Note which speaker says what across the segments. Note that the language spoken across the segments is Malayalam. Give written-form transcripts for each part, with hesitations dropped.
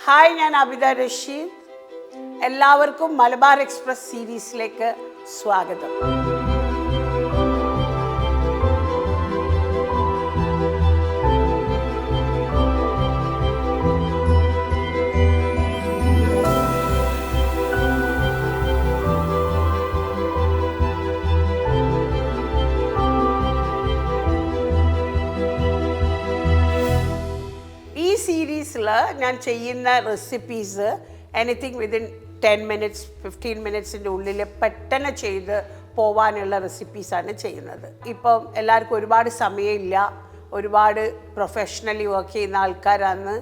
Speaker 1: ഹായ്, ഞാൻ അബിത റഷീദ്. എല്ലാവർക്കും മലബാർ എക്സ്പ്രസ് സീരീസിലേക്ക് സ്വാഗതം. ഈ സീരീസിൽ ഞാൻ ചെയ്യുന്ന റെസിപ്പീസ് എനിത്തിങ് വിതിൻ 10 മിനിറ്റ്സ് 15 മിനിറ്റ്സിൻ്റെ ഉള്ളിൽ പെട്ടെന്ന് ചെയ്ത് പോവാനുള്ള റെസിപ്പീസാണ് ചെയ്യുന്നത്. ഇപ്പം എല്ലാവർക്കും ഒരുപാട് സമയമില്ല, ഒരുപാട് പ്രൊഫഷണലി വർക്ക് ചെയ്യുന്ന ആൾക്കാരാണ്.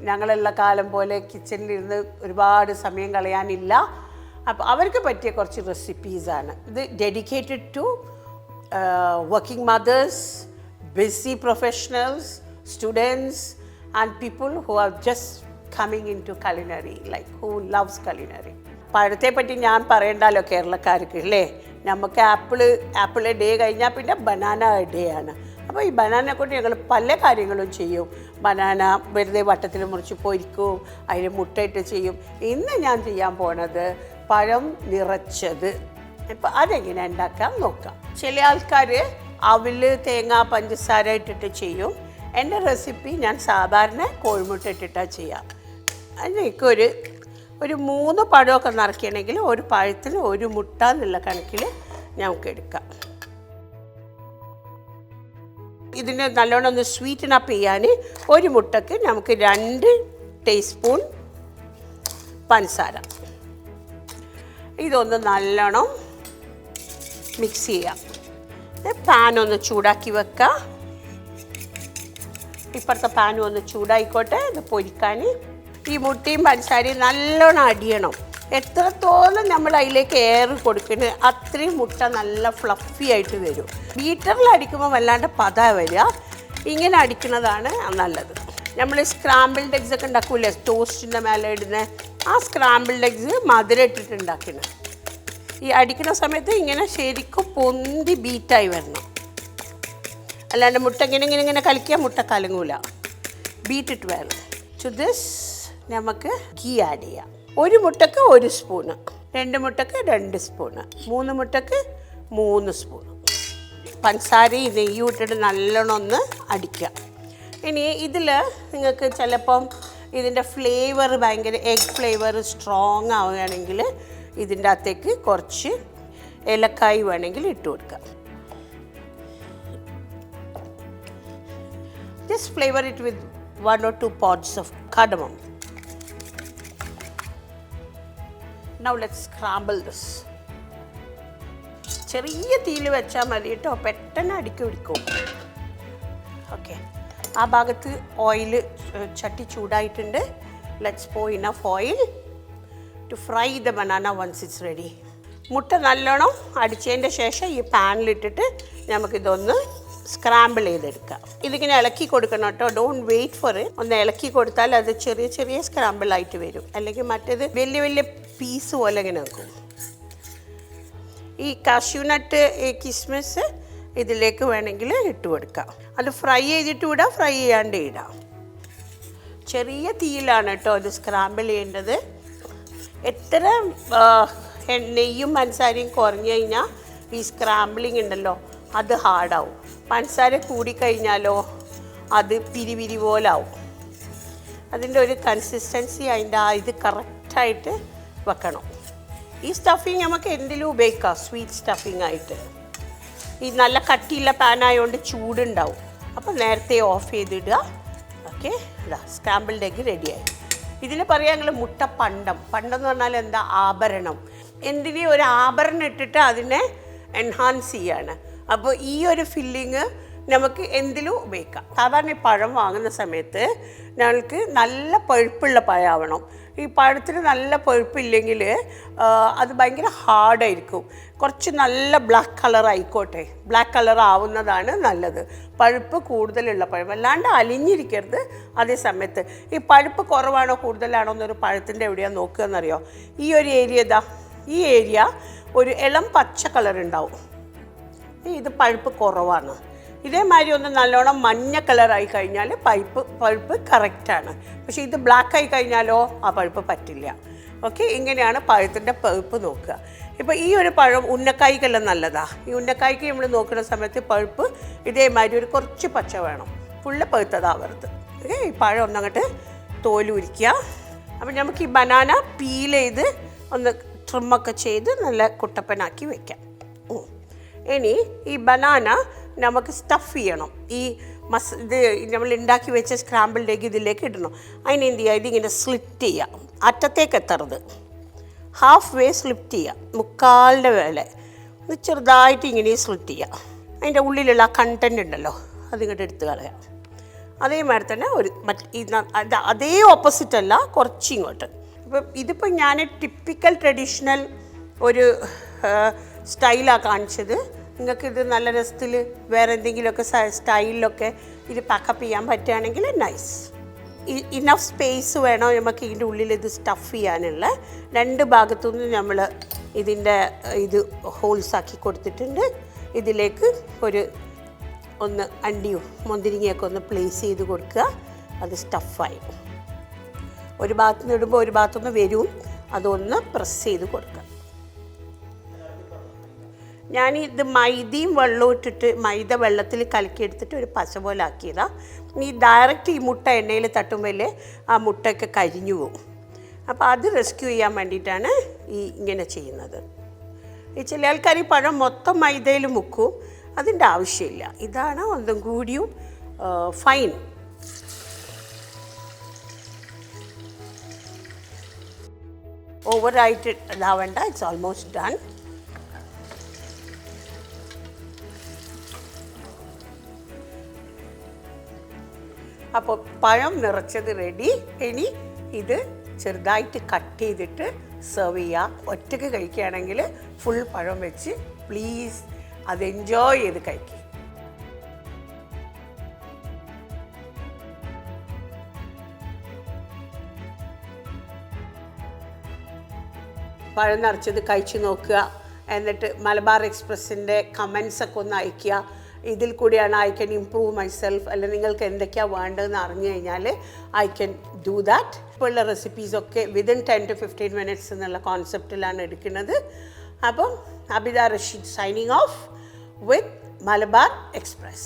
Speaker 1: ഞങ്ങളുള്ള കാലം പോലെ കിച്ചണിലിരുന്ന് ഒരുപാട് സമയം കളയാനില്ല. അപ്പോൾ അവർക്ക് പറ്റിയ കുറച്ച് റെസിപ്പീസാണ് ഇത്. Dedicated to working mothers, busy professionals, students and people who are just coming into culinary, like who loves culinary. പഴത്തെ പറ്റി ഞാൻ പറയണ്ടല്ലോ കേരളക്കാർക്ക് അല്ലേ. നമുക്ക് ആപ്പിൾ ഡേ കഴിഞ്ഞാൽ പിന്നെ ബനാന ഡേ ആണ്. അപ്പോൾ ഈ ബനാന കൊണ്ട് ഞങ്ങൾ പല കാര്യങ്ങളും ചെയ്യും. ബനാന വെറുതെ വട്ടത്തിൽ മുറിച്ച് പൊരിക്കും, അതിന് മുട്ടയിട്ട് ചെയ്യും. ഇന്ന് ഞാൻ ചെയ്യാൻ പോണത് പഴം നിറച്ചത്. ഇപ്പം അതെങ്ങനെ ഉണ്ടാക്കാൻ നോക്കാം. ചില ആൾക്കാർ അവില്, തേങ്ങ, പഞ്ചസാര ഇട്ടിട്ട് ചെയ്യും. എൻ്റെ റെസിപ്പി ഞാൻ സാധാരണ കോഴിമുട്ട ഇട്ടിട്ടാണ് ചെയ്യാം. അതിലേക്ക് ഒരു 3 പഴമൊക്കെ നിറയ്ക്കണമെങ്കിൽ ഒരു പഴത്തിൽ 1 മുട്ട എന്നുള്ള കണക്കിൽ നമുക്ക് എടുക്കാം. ഇതിന് നല്ലോണം ഒന്ന് സ്വീറ്റൻ അപ്പ് ചെയ്യാൻ 1 മുട്ടയ്ക്ക് നമുക്ക് 2 ടീസ്പൂൺ പഞ്ചസാര. ഇതൊന്ന് നല്ലോണം മിക്സ് ചെയ്യാം. പാൻ ഒന്ന് ചൂടാക്കി വെക്കാം. ഇപ്പുറത്തെ പാനും ഒന്ന് ചൂടായിക്കോട്ടെ. ഇത് പൊരിക്കാൻ ഈ മുട്ടയും പഞ്ചസാരയും നല്ലോണം അടിയണം. എത്രത്തോളം നമ്മൾ അതിലേക്ക് എയർ കൊടുക്കുന്നത് അത്രയും മുട്ട നല്ല ഫ്ലഫി ആയിട്ട് വരും. ബീറ്ററിൽ അടിക്കുമ്പോൾ വല്ലാണ്ട് പത വരിക. ഇങ്ങനെ അടിക്കുന്നതാണ് നല്ലത്. നമ്മൾ സ്ക്രാമ്പിൾഡ് എഗ്സ് ഒക്കെ ഉണ്ടാക്കൂലേ, ടോസ്റ്റിൻ്റെ മേലെ ഇടുന്ന ആ സ്ക്രാമ്പിൾഡ് എഗ്സ് മധുരം ഇട്ടിട്ട് ഉണ്ടാക്കുന്നത്. ഈ അടിക്കുന്ന സമയത്ത് ഇങ്ങനെ ശരിക്കും പൊന്തി ബീറ്റായി വരണം. അല്ലാണ്ട് മുട്ട ഇങ്ങനെ കളിക്കാൻ മുട്ട കലങ്ങൂല. ബീറ്റിട്ട് വേണം. ടു ദിസ് നമുക്ക് ഗീ ആഡ് ചെയ്യാം. 1 മുട്ടക്ക് 1 സ്പൂണ്, 2 മുട്ടക്ക് 2 സ്പൂണ്, 3 മുട്ടക്ക് 3 സ്പൂണ്. പഞ്ചസാരയും നെയ്യും ഇട്ടിട്ട് നല്ലോണം ഒന്ന് അടിക്കുക. ഇനി ഇതിൽ നിങ്ങൾക്ക് ചിലപ്പം ഇതിൻ്റെ ഫ്ലേവർ ഭയങ്കര എഗ് ഫ്ലേവർ സ്ട്രോങ് ആവുകയാണെങ്കിൽ ഇതിൻ്റെ അകത്തേക്ക് കുറച്ച് ഏലക്കായ് വേണമെങ്കിൽ ഇട്ട് കൊടുക്കുക. Just flavor it with 1 or 2 pods of cardamom. Now let's scramble this. ചെറിയ തീയിൽ വെച്ചാൽ മതി കേട്ടോ, പെട്ടെന്ന് അടുക്കി പിടിക്കും. ഓക്കെ, ആ ഭാഗത്ത് ഓയിൽ ചട്ടി ചൂടായിട്ടുണ്ട്. Let's pour enough oil to fry the banana once it's ready. മുട്ട നല്ലോണം അടിച്ചതിൻ്റെ ശേഷം ഈ പാനിലിട്ടിട്ട് നമുക്കിതൊന്ന് സ്ക്രാമ്പിൾ ചെയ്തെടുക്കാം. ഇതിങ്ങനെ ഇളക്കി കൊടുക്കണം കേട്ടോ. Don't wait for it. ഒന്ന് ഇളക്കി കൊടുത്താൽ അത് ചെറിയ ചെറിയ സ്ക്രാമ്പിൾ ആയിട്ട് വരും. അല്ലെങ്കിൽ മറ്റേത് വലിയ വലിയ പീസ് പോലെ ഇങ്ങനെ വെക്കും. ഈ കാഷ്യൂനട്ട്, കിസ്മിസ് ഇതിലേക്ക് വേണമെങ്കിൽ ഇട്ട് കൊടുക്കാം. അത് ഫ്രൈ ചെയ്തിട്ട് ഇടാം, ഫ്രൈ ചെയ്യാണ്ട് ഇടാം. ചെറിയ തീയിലാണ് കേട്ടോ ഇത് സ്ക്രാമ്പിൾ ചെയ്യേണ്ടത്. എത്ര നെയ്യും പഞ്ചസാരയും കുറഞ്ഞു കഴിഞ്ഞാൽ ഈ സ്ക്രാമ്പിളിങ് ഉണ്ടല്ലോ അത് ഹാർഡാവും. പഞ്ചസാര കൂടിക്കഴിഞ്ഞാലോ അത് പിരിപിരി പോലാവും. അതിൻ്റെ ഒരു കൺസിസ്റ്റൻസി അതിൻ്റെ ഇത് കറക്റ്റായിട്ട് വെക്കണം. ഈ സ്റ്റഫിങ് നമുക്ക് എന്തിലും ഉപയോഗിക്കാം, സ്വീറ്റ് സ്റ്റഫിങ് ആയിട്ട്. ഈ നല്ല കട്ടിയുള്ള പാനായതുകൊണ്ട് ചൂടുണ്ടാവും. അപ്പോൾ നേരത്തെ ഓഫ് ചെയ്തിടുക. ഓക്കെ, ഇതാ സ്ക്രാമ്പിൾഡ് എഗ് റെഡിയായി. ഇതിന് പറയാം ഞങ്ങൾ മുട്ട പണ്ടം. പണ്ടം എന്ന് പറഞ്ഞാൽ എന്താ, ആഭരണം. എന്തിനും ഒരു ആഭരണം ഇട്ടിട്ട് അതിനെ എൻഹാൻസ് ചെയ്യാണ്. അപ്പോൾ ഈ ഒരു ഫില്ലിങ് നമുക്ക് എന്തിലും ഉപയോഗിക്കാം. സാധാരണ ഈ പഴം വാങ്ങുന്ന സമയത്ത് ഞങ്ങൾക്ക് നല്ല പഴുപ്പുള്ള പഴമാവണം. ഈ പഴത്തിന് നല്ല പഴുപ്പില്ലെങ്കിൽ അത് ഭയങ്കര ഹാർഡായിരിക്കും. കുറച്ച് നല്ല ബ്ലാക്ക് കളർ ആയിക്കോട്ടെ, ബ്ലാക്ക് കളർ ആവുന്നതാണ് നല്ലത്. പഴുപ്പ് കൂടുതലുള്ള പഴം, അല്ലാണ്ട് അലിഞ്ഞിരിക്കരുത്. അതേ സമയത്ത് ഈ പഴുപ്പ് കുറവാണോ കൂടുതലാണോ എന്നൊരു പഴത്തിൻ്റെ എവിടെയാണ് നോക്കുക എന്നറിയോ. ഈ ഒരു ഏരിയ ഇതാ, ഈ ഏരിയ ഒരു ഇളം പച്ച കളർ ഉണ്ടാവും. ഇത് പഴുപ്പ് കുറവാണ്. ഇതേമാതിരി ഒന്ന് നല്ലോണം മഞ്ഞ കളറായി കഴിഞ്ഞാൽ പഴുപ്പ് കറക്റ്റാണ്. പക്ഷേ ഇത് ബ്ലാക്ക് ആയി കഴിഞ്ഞാലോ ആ പഴുപ്പ് പറ്റില്ല. ഓക്കെ, ഇങ്ങനെയാണ് പഴത്തിൻ്റെ പഴുപ്പ് നോക്കുക. ഇപ്പോൾ ഈ ഒരു പഴം ഉന്നക്കായ്ക്കെല്ലാം നല്ലതാണ്. ഈ ഉന്നക്കായ്ക്ക് നമ്മൾ നോക്കുന്ന സമയത്ത് പഴുപ്പ് ഇതേമാതിരി ഒരു കുറച്ച് പച്ച വേണം, ഫുള്ള് പഴുത്തതാവരുത്. ഓക്കെ, ഈ പഴം ഒന്നങ്ങോട്ട് തോലുരിക്കുക. അപ്പം നമുക്ക് ഈ ബനാന പീൽ ചെയ്ത് ഒന്ന് ട്രിമ്മൊക്കെ ചെയ്ത് നല്ല കുട്ടപ്പനാക്കി വയ്ക്കാം. ഇനി ഈ ബനാന നമുക്ക് സ്റ്റഫ് ചെയ്യണം. ഈ ഇത് നമ്മൾ ഉണ്ടാക്കി വെച്ച സ്ക്രാമ്പിൾഡ് എഗ് ഇതിലേക്ക് ഇടണം. അതിനെന്ത് ചെയ്യുക, ഇതിങ്ങനെ സ്ലിറ്റ് ചെയ്യുക, അറ്റത്തേക്ക് എത്തരുത്, ഹാഫ് വേ സ്ലിറ്റ് ചെയ്യുക, മുക്കാലിൻ്റെ വേല ഒന്ന് ചെറുതായിട്ട് ഇങ്ങനെ സ്ലിറ്റ് ചെയ്യുക. അതിൻ്റെ ഉള്ളിലുള്ള ആ കണ്ടൻറ്റ് ഉണ്ടല്ലോ അതിങ്ങോട്ട് എടുത്ത് കളയാം. അതേമാതിരി തന്നെ ഒരു അതേ ഓപ്പോസിറ്റ് അല്ല, കുറച്ചിങ്ങോട്ട്. ഇപ്പം ഇതിപ്പോൾ ഞാൻ ടിപ്പിക്കൽ ട്രഡീഷണൽ ഒരു സ്റ്റൈലാണ് കാണിച്ചത്. നിങ്ങൾക്കിത് നല്ല രസത്തിൽ വേറെ എന്തെങ്കിലുമൊക്കെ സ്റ്റൈലിലൊക്കെ ഇത് പാക്കപ്പ് ചെയ്യാൻ പറ്റുകയാണെങ്കിൽ നൈസ്. ഇനഫ് സ്പേസ് വേണം നമുക്ക് ഇതിൻ്റെ ഉള്ളിൽ ഇത് സ്റ്റഫ് ചെയ്യാനുള്ള. രണ്ട് ഭാഗത്തുനിന്ന് നമ്മൾ ഇതിൻ്റെ ഇത് ഹോൾസാക്കി കൊടുത്തിട്ടുണ്ട്. ഇതിലേക്ക് ഒന്ന് അണ്ടിയും മുന്തിരിങ്ങയൊക്കെ ഒന്ന് പ്ലേസ് ചെയ്ത് കൊടുക്കുക. അത് സ്റ്റഫായി ഒരു ഭാഗത്തുനിന്ന് ഇടുമ്പോൾ ഒരു ഭാഗത്തുനിന്ന് വരും, അതൊന്ന് പ്രസ് ചെയ്ത് കൊടുക്കുക. ഞാനിത് മൈദയും വെള്ളവും ഇട്ടിട്ട് മൈദ വെള്ളത്തിൽ കലക്കിയെടുത്തിട്ട് ഒരു പശ പോലെ ആക്കിയതാണ്. ഈ ഡയറക്റ്റ് ഈ മുട്ട എണ്ണയിൽ തട്ടുമ്പോൾ ആ മുട്ടയൊക്കെ കരിഞ്ഞു പോകും. അപ്പോൾ അത് റെസ്ക്യൂ ചെയ്യാൻ വേണ്ടിയിട്ടാണ് ഇങ്ങനെ ചെയ്യുന്നത്. ഈ ചില ആൾക്കാർ ഈ പഴം മൊത്തം മൈദയിൽ മുക്കും, അതിൻ്റെ ആവശ്യമില്ല. ഇതാണ് ഒന്നും കൂടിയും ഫൈൻ. ഓവറായിട്ട് ഇതാവേണ്ട, ഇറ്റ്സ് ഓൾമോസ്റ്റ് ഡൺ. അപ്പോൾ പഴം നിറച്ചത് റെഡി. ഇനി ഇത് ചെറുതായിട്ട് കട്ട് ചെയ്തിട്ട് സെർവ് ചെയ്യുക. ഒറ്റയ്ക്ക് കഴിക്കുകയാണെങ്കിൽ ഫുൾ പഴം വെച്ച് പ്ലീസ് അത് എൻജോയ് ചെയ്ത് കഴിക്കുക. പഴം നിറച്ചത് കഴിച്ച് നോക്കുക. എന്നിട്ട് മലബാർ എക്സ്പ്രസിൻ്റെ കമൻസൊക്കെ ഒന്ന് അയയ്ക്കുക. ഇതിൽ കൂടിയാണ് ഐ ക്യാൻ ഇംപ്രൂവ് മൈസെൽഫ്, അല്ലെങ്കിൽ നിങ്ങൾക്ക് എന്തൊക്കെയാണ് വേണ്ടതെന്ന് അറിഞ്ഞു കഴിഞ്ഞാൽ ഐ ക്യാൻ ഡൂ ദാറ്റ്. ഇപ്പോൾ ഉള്ള റെസിപ്പീസൊക്കെ വിതിൻ 10 to 15 minutes എന്നുള്ള കോൺസെപ്റ്റിലാണ് എടുക്കുന്നത്. അപ്പം Abida Rasheed signing off with Malabar Express.